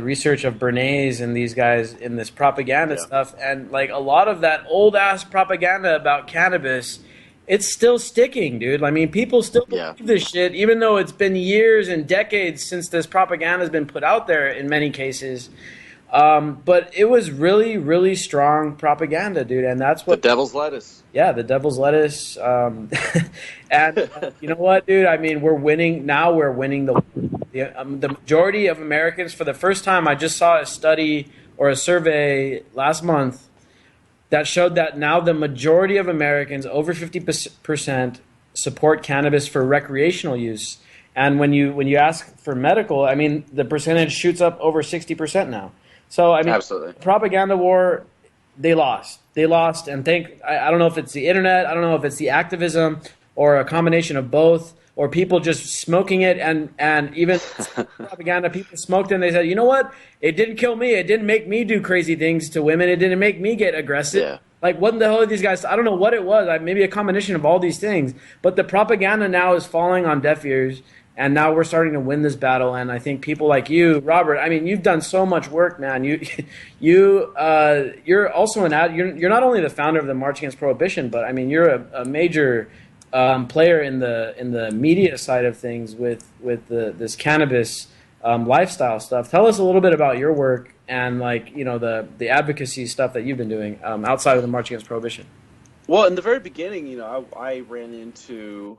research of Bernabe and these guys in this propaganda stuff, and like a lot of that old ass propaganda about cannabis, it's still sticking, dude. I mean, people still believe this shit, even though it's been years and decades since this propaganda has been put out there in many cases. But it was really, really strong propaganda, dude, and that's what The devil's lettuce. Yeah, the devil's lettuce. And you know what, dude? I mean, we're winning now. We're winning the majority of Americans for the first time. I just saw a study or a survey last month that showed that now the majority of Americans, over 50%, support cannabis for recreational use. And when you ask for medical, I mean, the percentage shoots up over 60% now. So I mean, Absolutely. Propaganda war, they lost. They lost, and I don't know if it's the internet, I don't know if it's the activism, or a combination of both, or people just smoking it, and even propaganda, people smoked it and they said, you know what? It didn't kill me. It didn't make me do crazy things to women. It didn't make me get aggressive. Yeah. Like, what the hell are these guys? I don't know what it was. Maybe a combination of all these things. But the propaganda now is falling on deaf ears. And now we're starting to win this battle, and I think people like you, Robert. I mean, you've done so much work, man. You're also you're not only the founder of the March Against Prohibition, but I mean, you're a major player in the media side of things with this cannabis lifestyle stuff. Tell us a little bit about your work and the advocacy stuff that you've been doing outside of the March Against Prohibition. Well, in the very beginning, I ran into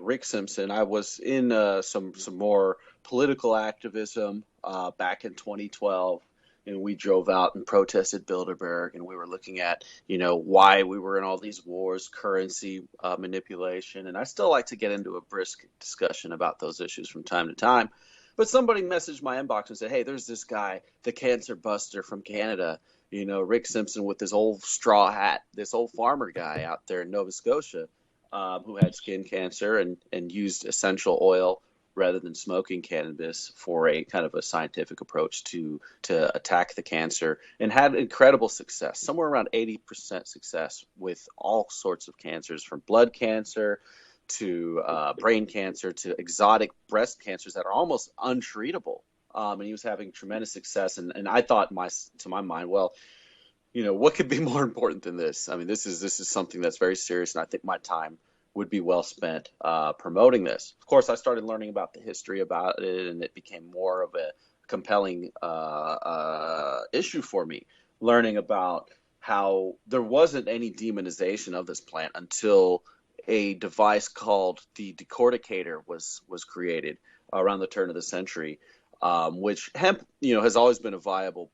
Rick Simpson. I was in some more political activism back in 2012, and we drove out and protested Bilderberg, and we were looking at why we were in all these wars, currency manipulation, and I still like to get into a brisk discussion about those issues from time to time. But somebody messaged my inbox and said, hey, there's this guy, the cancer buster from Canada, Rick Simpson with this old straw hat, this old farmer guy out there in Nova Scotia. Who had skin cancer and used essential oil rather than smoking cannabis for a kind of a scientific approach to attack the cancer, and had incredible success, somewhere around 80% success with all sorts of cancers, from blood cancer to brain cancer to exotic breast cancers that are almost untreatable. And he was having tremendous success. And I thought to my mind, well, what could be more important than this? I mean, this is something that's very serious, and I think my time would be well spent promoting this. Of course, I started learning about the history about it, and it became more of a compelling issue for me, learning about how there wasn't any demonization of this plant until a device called the decorticator was created around the turn of the century, which hemp, has always been a viable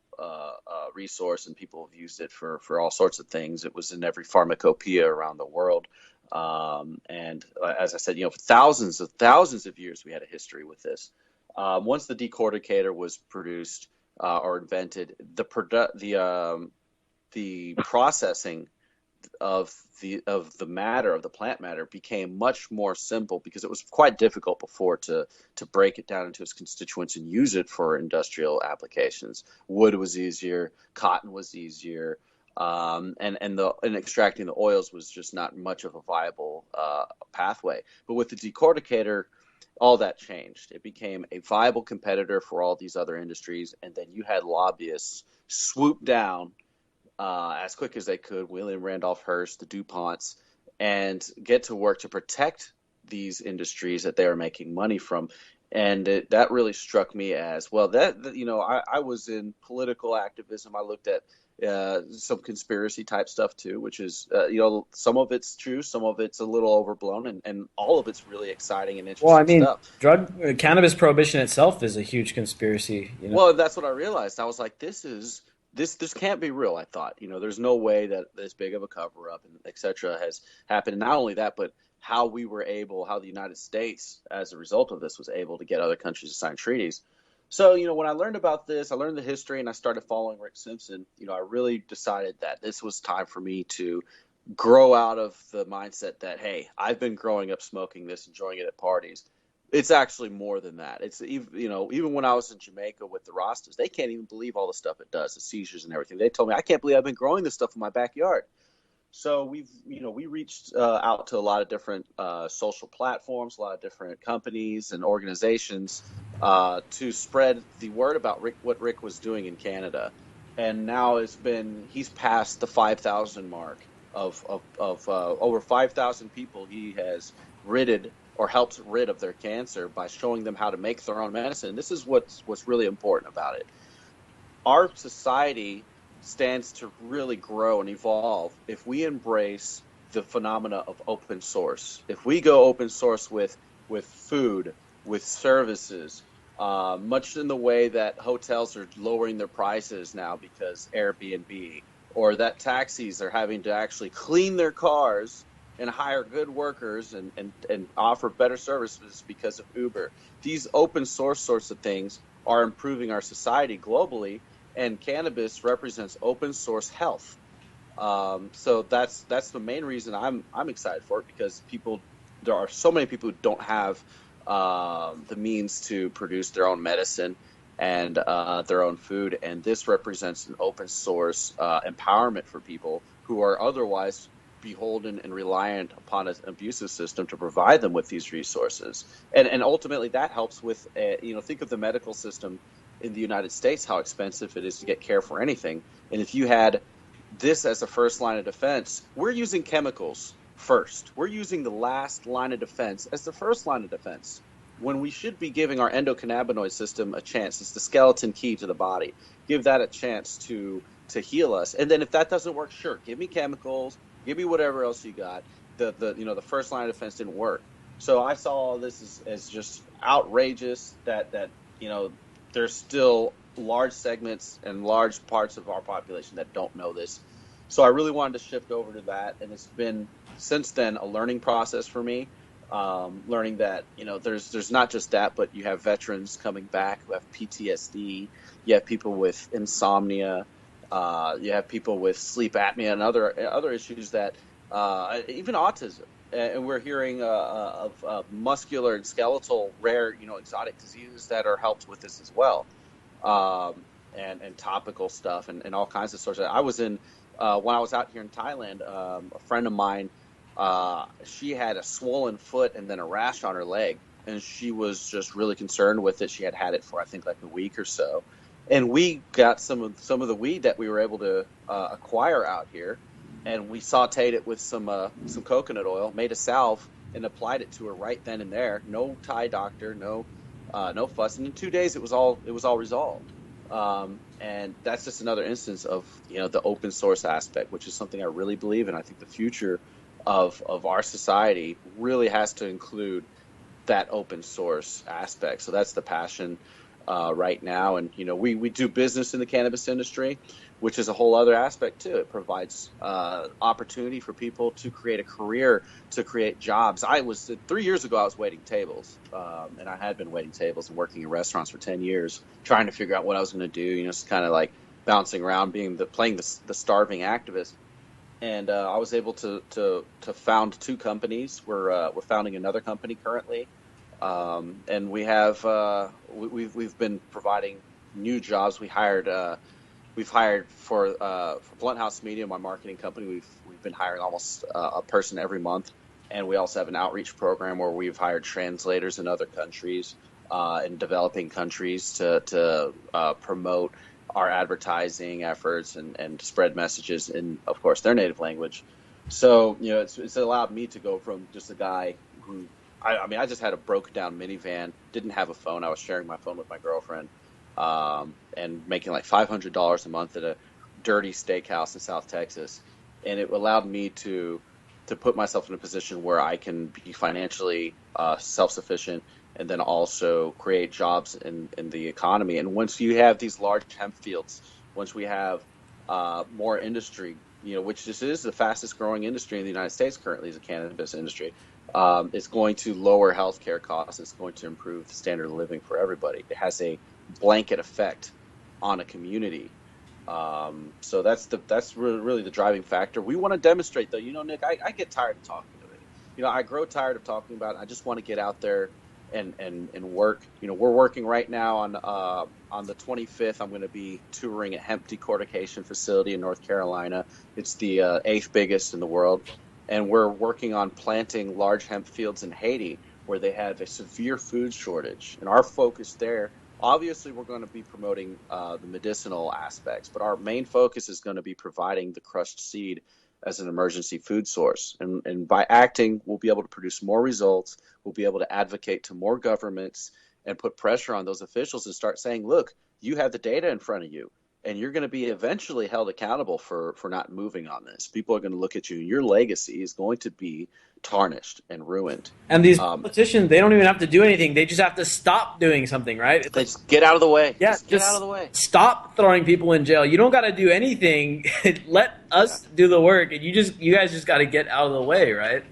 resource, and people have used it for all sorts of things. It was in every pharmacopoeia around the world. And as I said, for thousands of years, we had a history with this. Once the decorticator was produced or invented, the processing of the plant matter became much more simple, because it was quite difficult before to break it down into its constituents and use it for industrial applications. Wood was easier, cotton was easier, and extracting the oils was just not much of a viable pathway. But with the decorticator, all that changed. It became a viable competitor for all these other industries, and then you had lobbyists swoop down as quick as they could, William Randolph Hearst, the DuPonts, and get to work to protect these industries that they are making money from. And that really struck me as well. I was in political activism. I looked at some conspiracy type stuff too, which is, some of it's true, some of it's a little overblown, and all of it's really exciting and interesting Well, I mean, stuff. cannabis prohibition itself is a huge conspiracy. Well, that's what I realized. I was like, this can't be real. I thought, there's no way that this big of a cover up and et cetera has happened. And not only that, but how the United States, as a result of this, was able to get other countries to sign treaties. So, when I learned about this, I learned the history, and I started following Rick Simpson. I really decided that this was time for me to grow out of the mindset that, hey, I've been growing up smoking this, enjoying it at parties. It's actually more than that. It's even when I was in Jamaica with the Rastas, they can't even believe all the stuff it does, the seizures and everything. They told me, I can't believe I've been growing this stuff in my backyard. So we reached out to a lot of different social platforms, a lot of different companies and organizations to spread the word about what Rick was doing in Canada. And now he's passed the 5,000 mark of over 5,000 people he has helped rid of their cancer by showing them how to make their own medicine. This is what's really important about it. Our society stands to really grow and evolve if we embrace the phenomena of open source. If we go open source with food, with services, much in the way that hotels are lowering their prices now because Airbnb, or that taxis are having to actually clean their cars and hire good workers and offer better services because of Uber. These open source sorts of things are improving our society globally, and cannabis represents open source health. So that's the main reason I'm excited for it, because there are so many people who don't have the means to produce their own medicine and their own food, and this represents an open source empowerment for people who are otherwise beholden and reliant upon an abusive system to provide them with these resources. And ultimately that helps with, think of the medical system in the United States, how expensive it is to get care for anything. And if you had this as a first line of defense, we're using chemicals first. We're using the last line of defense as the first line of defense, when we should be giving our endocannabinoid system a chance. It's the skeleton key to the body. Give that a chance to heal us. And then if that doesn't work, sure, give me chemicals, give me whatever else you got. The first line of defense didn't work. So I saw all this as just outrageous that there's still large segments and large parts of our population that don't know this. So I really wanted to shift over to that, and it's been since then a learning process for me. Learning that there's not just that, but you have veterans coming back who have PTSD. You have people with insomnia. You have people with sleep apnea and other issues that even autism. And we're hearing of muscular and skeletal rare, exotic diseases that are helped with this as well, and topical stuff and all kinds of sorts of. I was in when I was out here in Thailand. A friend of mine, she had a swollen foot and then a rash on her leg, and she was just really concerned with it. She had it for I think like a week or so, and we got some of the weed that we were able to acquire out here. And we sauteed it with some coconut oil, made a salve, and applied it to her right then and there. No Thai doctor, no fuss. And in 2 days, it was all resolved. And that's just another instance of the open source aspect, which is something I really believe in. I think the future of our society really has to include that open source aspect. So that's the passion right now. And we do business in the cannabis industry, which is a whole other aspect too. It provides opportunity for people to create a career, to create jobs. 3 years ago, I was waiting tables, and I had been waiting tables and working in restaurants for 10 years, trying to figure out what I was going to do. Just kind of like bouncing around, playing the starving activist. and I was able to found two companies. We're founding another company currently, and we've been providing new jobs. We've hired for Blunt House Media, my marketing company. We've been hiring almost a person every month, and we also have an outreach program where we've hired translators in other countries, in developing countries to promote our advertising efforts and spread messages in, of course, their native language. So, it's allowed me to go from just a guy who, I mean, I just had a broken down minivan, didn't have a phone. I was sharing my phone with my girlfriend, and making like $500 a month at a dirty steakhouse in South Texas. And it allowed me to put myself in a position where I can be financially self-sufficient, and then also create jobs in the economy. And once you have these large hemp fields, once we have more industry, which this is the fastest growing industry in the United States currently, is the cannabis industry, it's going to lower healthcare costs. It's going to improve the standard of living for everybody. It has a blanket effect on a community. So that's really the driving factor. We want to demonstrate, though. Nick, I get tired of talking of it. I grow tired of talking about it. I just want to get out there and work. We're working right now on the 25th. I'm going to be touring a hemp decortication facility in North Carolina. It's the 8th biggest in the world, and we're working on planting large hemp fields in Haiti, where they have a severe food shortage. And our focus there, obviously, we're going to be promoting the medicinal aspects, but our main focus is going to be providing the crushed seed as an emergency food source. And by acting, we'll be able to produce more results. We'll be able to advocate to more governments and put pressure on those officials and start saying, look, you have the data in front of you, and you're going to be eventually held accountable for not moving on this. People are going to look at you, and your legacy is going to be tarnished and ruined. And these politicians, they don't even have to do anything. They just have to stop doing something, right? They just get out of the way. Yeah, just get out of the way. Stop throwing people in jail. You don't got to do anything. Let us do the work, and you guys just got to get out of the way, right?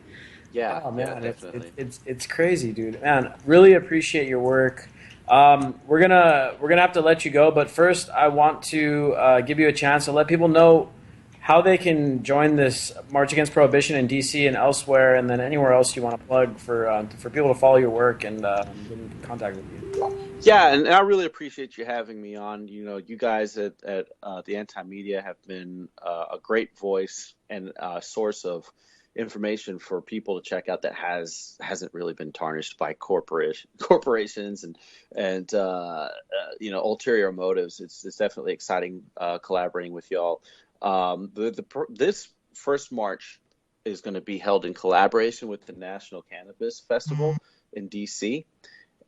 Yeah. Oh man, definitely. it's crazy, dude. Man, really appreciate your work. We're gonna have to let you go, but first I want to give you a chance to let people know how they can join this March Against Prohibition in DC and elsewhere, and then anywhere else you want to plug for people to follow your work and get in contact with you. Yeah, and I really appreciate you having me on. You guys at the Anti-Media have been a great voice and source of information for people to check out that hasn't really been tarnished by corporations and ulterior motives. It's definitely exciting collaborating with y'all. This first march is going to be held in collaboration with the National Cannabis Festival in DC,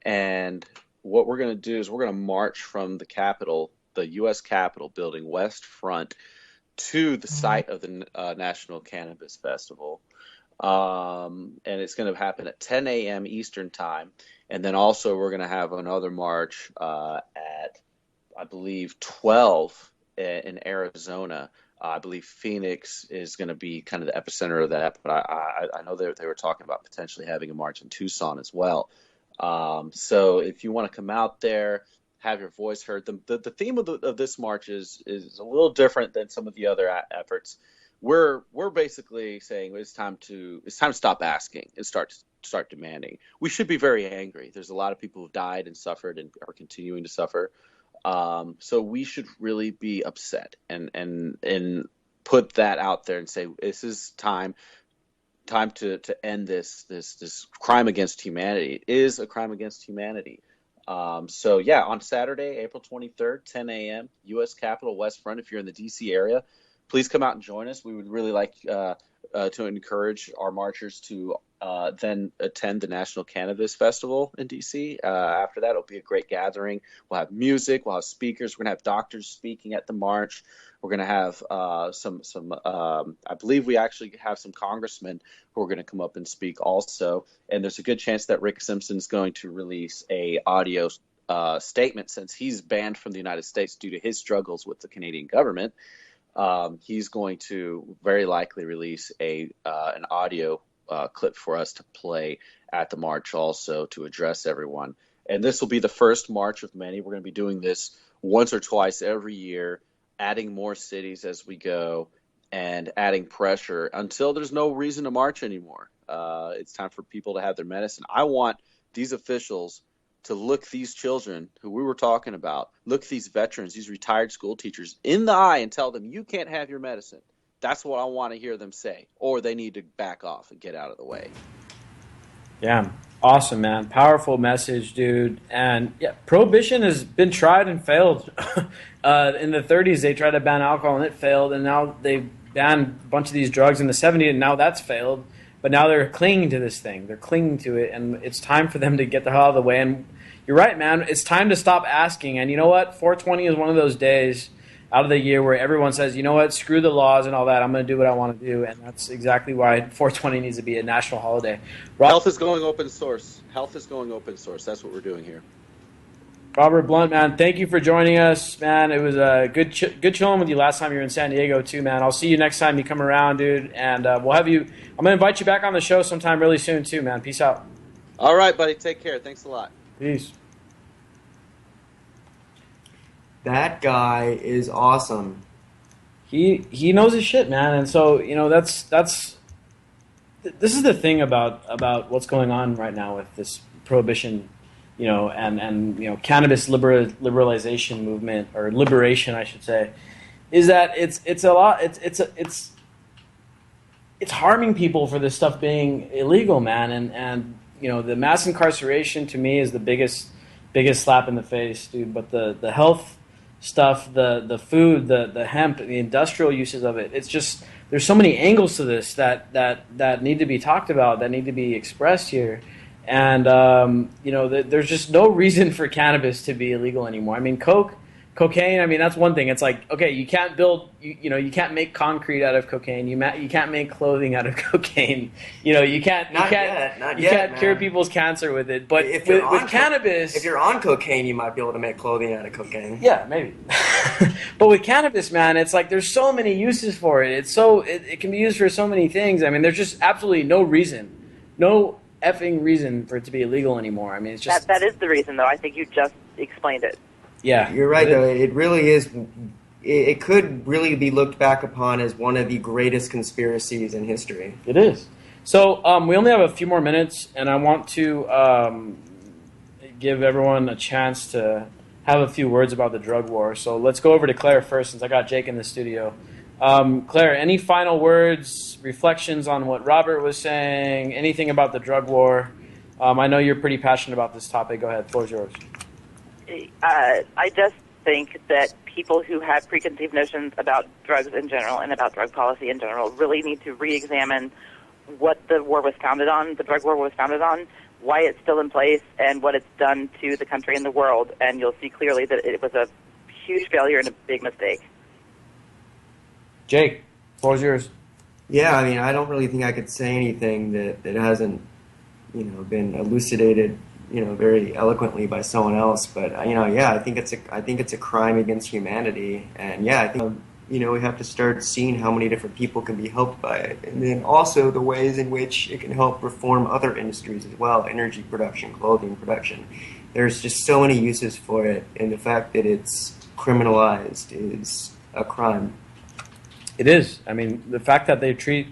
and what we're going to do is we're going to march from the Capitol, the U.S. Capitol building, west front, to the site of the National Cannabis Festival. And it's going to happen at 10 a.m. Eastern time. And then also we're going to have another march at, I believe, 12 in Arizona. I believe Phoenix is going to be kind of the epicenter of that. But I know they were talking about potentially having a march in Tucson as well. So if you want to come out there, have your voice heard. The theme of this march is a little different than some of the other efforts. We're basically saying it's time to stop asking and start demanding. We should be very angry. There's a lot of people who've died and suffered and are continuing to suffer. So we should really be upset and put that out there and say this is time to end this crime against humanity. It is a crime against humanity. So yeah, on Saturday, April 23rd, 10 a.m., U.S. Capitol West Front. If you're in the D.C. area, please come out and join us. We would really like to encourage our marchers to then attend the National Cannabis Festival in D.C. After that, it'll be a great gathering. We'll have music. We'll have speakers. We're going to have doctors speaking at the march. We're going to have I believe we actually have some congressmen who are going to come up and speak also. And there's a good chance that Rick Simpson's going to release a audio statement since he's banned from the United States due to his struggles with the Canadian government. He's going to very likely release an audio clip for us to play at the march also to address everyone. And this will be the first march of many. We're going to be doing this once or twice every year, adding more cities as we go. and adding pressure until there's no reason to march anymore. It's time for people to have their medicine. I want these officials to look these children who we were talking about, look these veterans, these retired school teachers in the eye and tell them, you can't have your medicine. That's what I want to hear them say, or they need to back off and get out of the way. Yeah, awesome, man. Powerful message, dude. And yeah, prohibition has been tried and failed. In the 30s, they tried to ban alcohol and it failed, and now they banned a bunch of these drugs in the 70s, and now that's failed. But now they're clinging to this thing. They're clinging to it, and it's time for them to get the hell out of the way. And you're right, man. It's time to stop asking. And you know what? 420 is one of those days out of the year where everyone says, you know what? Screw the laws and all that. I'm going to do what I want to do. And that's exactly why 420 needs to be a national holiday. Health is going open source. Health is going open source. That's what we're doing here. Robert Blunt, man, thank you for joining us, man. It was good chilling with you last time you were in San Diego, too, man. I'll see you next time you come around, dude. And we'll have you. I'm going to invite you back on the show sometime really soon, too, man. Peace out. All right, buddy. Take care. Thanks a lot. Peace. That guy is awesome. He knows his shit, man. And so, you know, this is the thing about what's going on right now with this prohibition, you know, and you know, cannabis liberalization movement, or liberation, I should say, is that it's harming people for this stuff being illegal, man. And you know, the mass incarceration to me is the biggest slap in the face, dude. But the health stuff, the food, the hemp, the industrial uses of it, it's just, there's so many angles to this that need to be talked about, that need to be expressed here. And, you know, there's just no reason for cannabis to be illegal anymore. I mean, cocaine, I mean, that's one thing. It's like, okay, you can't build, you can't make concrete out of cocaine. You can't make clothing out of cocaine. You know, you can't cure people's cancer with it. But with cannabis, if you're on cocaine, you might be able to make clothing out of cocaine. Yeah, maybe. But with cannabis, man, it's like there's so many uses for it. It can be used for so many things. I mean, there's just absolutely no effing reason for it to be illegal anymore. I mean, it's just that is the reason, though. I think you just explained it. Yeah, you're right. Though it really is. It could really be looked back upon as one of the greatest conspiracies in history. It is. So we only have a few more minutes, and I want to give everyone a chance to have a few words about the drug war. So let's go over to Claire first, since I got Jake in the studio. Claire, any final words, reflections on what Robert was saying, anything about the drug war? I know you're pretty passionate about this topic. Go ahead, the floor is yours. I just think that people who have preconceived notions about drugs in general and about drug policy in general really need to re-examine what the war was founded on, the drug war was founded on, why it's still in place, and what it's done to the country and the world. And you'll see clearly that it was a huge failure and a big mistake. Jake, the floor is yours. Yeah, I mean, I don't really think I could say anything that hasn't, you know, been elucidated, you know, very eloquently by someone else. But you know, yeah, I think it's a crime against humanity, and yeah, I think you know, we have to start seeing how many different people can be helped by it, and then also the ways in which it can help reform other industries as well: energy production, clothing production. There's just so many uses for it, and the fact that it's criminalized is a crime. It is. I mean, the fact that they treat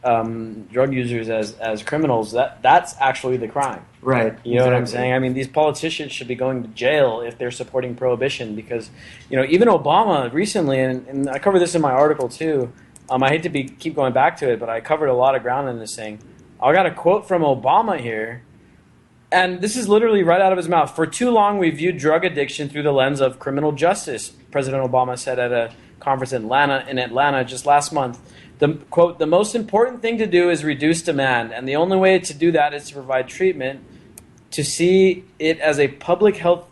drug users as criminals, that's actually the crime. Right. You know what I'm saying? I mean, these politicians should be going to jail if they're supporting prohibition, because, you know, even Obama recently, and I covered this in my article too, I hate to keep going back to it, but I covered a lot of ground in this thing. I got a quote from Obama here, and this is literally right out of his mouth. "For too long, we viewed drug addiction through the lens of criminal justice," President Obama said at a conference in Atlanta just last month. Quote, "The most important thing to do is reduce demand, and the only way to do that is to provide treatment, to see it as a public health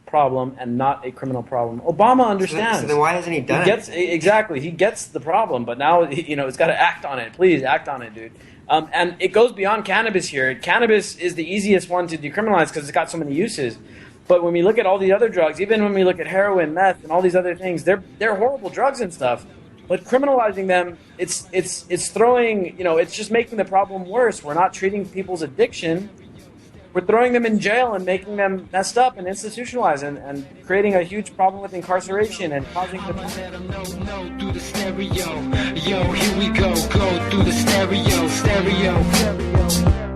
problem and not a criminal problem." Obama understands. So then why hasn't he done it? Exactly. He gets the problem, but now, you know, it's got to act on it. Please act on it, dude. And it goes beyond cannabis here. Cannabis is the easiest one to decriminalize because it's got so many uses. But when we look at all the other drugs, even when we look at heroin, meth, and all these other things, they're horrible drugs and stuff. But criminalizing them, it's throwing, you know, it's just making the problem worse. We're not treating people's addiction. we're throwing them in jail and making them messed up and institutionalized and creating a huge problem with incarceration and causing them. Let 'em know through the stereo. Yo, here we go through the stereo.